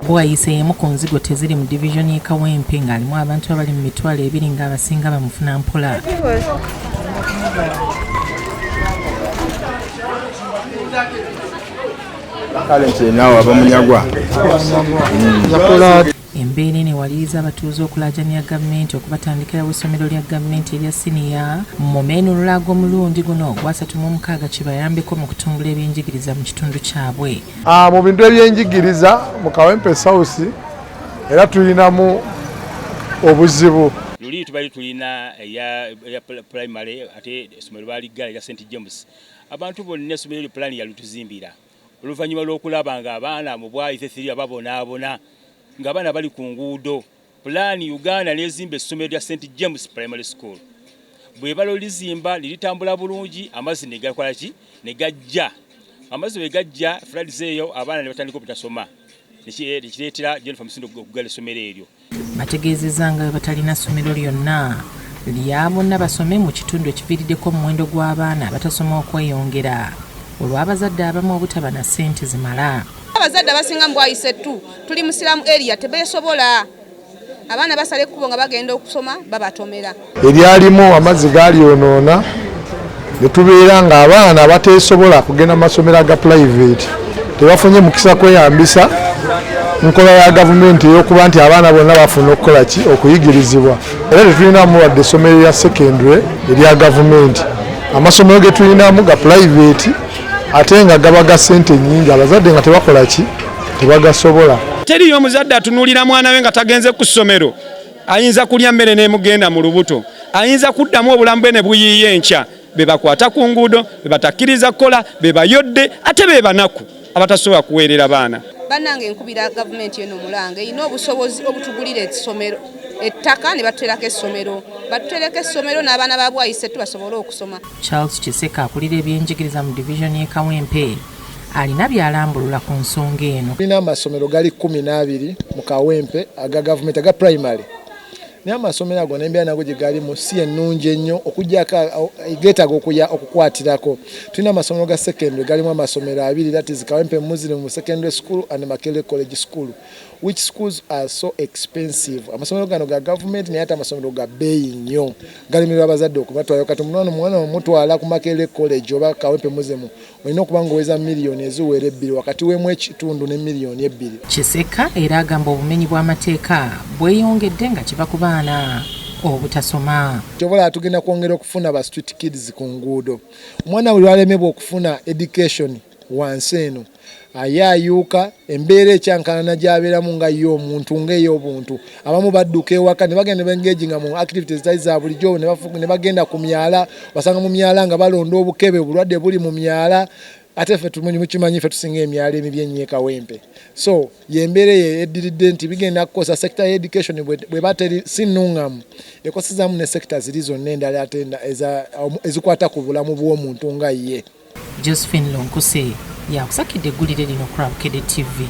Bwaise y'emu ku nzigo teziri mu division y'e Kawempe ng'alimu abantu abali mu mitwalo ebiri ng'abasinga bamufuna mpola. Embeera eno ewaliriza abatuuze okulajanya gavumenti okubatandikirawo essomero lya gavumenti erya siniya mu meno olulaga omulundi guno gwa 36 kibayambeko mu kutumbula eby'enjigiriza mu kitundu kyabwe. Mu bintu eby'enjigiriza mu Kawempe South era tulinamu obuzibu. Luli tubali tulina ya primary ate essomero baligala ya St James. Abantu bonna essomero lya plan ya lutuzimbira. Oluvannyuma lw'okulaba nga abaana mu Bwaise 3 ababonaabona nga abaana bali ku nguudo. Pulaani Uganda n'ezimba essomero lya St James Primary School. Bwe balolizimba lilitambula bulungi, amazzi ne gakola ki? Ne gajja. Amazzi bwe gajja floods eyo abaana ne batandika obutasoma. Nekireetera Jennifer Musindo okugala essomero eryo. Bategeezezza nga batalina ssomero lyonna lya bonna basome mu kitundu ekiviiriddeko omuwendo gw'abaana abatasoma okweyongera. Olw'abazadde abamu obutaba na ssente zimala. Abazadde abasinga mu Bwaise tuli mu erya tebeesobola. Abaana basala ekkubo nga bagenda okusoma babatomera. Eryalimu amazzi gaalyonoona ne tubeera ng'abaana abateesobola kugenda mu masomero aga private tebafunye mukisa kweyambisa nkola ya gavumenti ey'okuba nti abaana bonna bafuna okukola ki? Okuyigirizibwa. Era tetulinamu wadde essomero lya secondary erya gavumenti. Amasomero ge tulinamu ga private ate nga gabaga ssente nnyingi abazadde nga tebakola ki? Tebagasobola. Teriyo omuzadde atunuulira mwana we nga tagenze ku ssomero ayinza kulya mmere n'emugenda mu lubuto, ayinza kuddamu obulamu bwe ne buyiiya enkya. Be bakwata ku nguudo, be batakkiriza kukola, be bayodde ate be banaku abatasobola kuweerera baana. Bannange nkubira gavumenti eno Mulange erina obusobozi obutugulira essomero ettaka ne batuterako essomero. Batutereko essomero n'abaana ba Bwaise tubasobole okusoma. Charles Kiseka akulira eby'enjigiriza mu division y'e Kawempe alina byalambulula ku nsonga eno. Tulina amasomero gali 12 mu Kawempe aga gavumenti aga primary. Naye amasomero ago n'embeera nago gye gali mu si ennungi ennyo okuggyako geetaaga okukwatirako. Tulina amasomero ga secondary galimu amasomero 2, that is Kawempe Muslim Secondary School and Makerere College School, which schools are so expensive. Amasomero gano ga government naye ate amasomero ga bbeeyi nnyo galimirwa abazadde okubatwala. Kati omwana omutwala ku Makerere College oba Kawempe Muslim olina okuba ng'oweza miliyoni eziwera 2 wakati w'emu ekitundu ne miliyoni 2. Kiseka era agamba obumenyi bw'amateeka bweyongedde nga kiva ku baana obutasoma. Kyobola tugenda kwongera okufuna ba street kids ku nguudo. Omwana buli alemebwa okufuna education wansi eno ayayuuka embeera ekyankalana gy'abeeramu nga ye omuntu ng'ey'obuntu. Abamu badduka ewaka ne bagenda bengeginga mu activities zitali za bulijjo ne bagenda ku myala, basanga mu myala nga balonda obukebe bulwadde buli mu myala. Ate ffe tukimanyi ffe tusinga emyala emibi ennyo e Kawempe. So yembeera eddiridde nti bigenda kukosa sector ya education bwe bateri sinungamu ekosezaamu ne sector ziri zonna endala ate ezikwata ku bulamu bw'omuntu nga ye. Josephine Lonkuse yakusakidde eggulire lino ku Bukedde TV.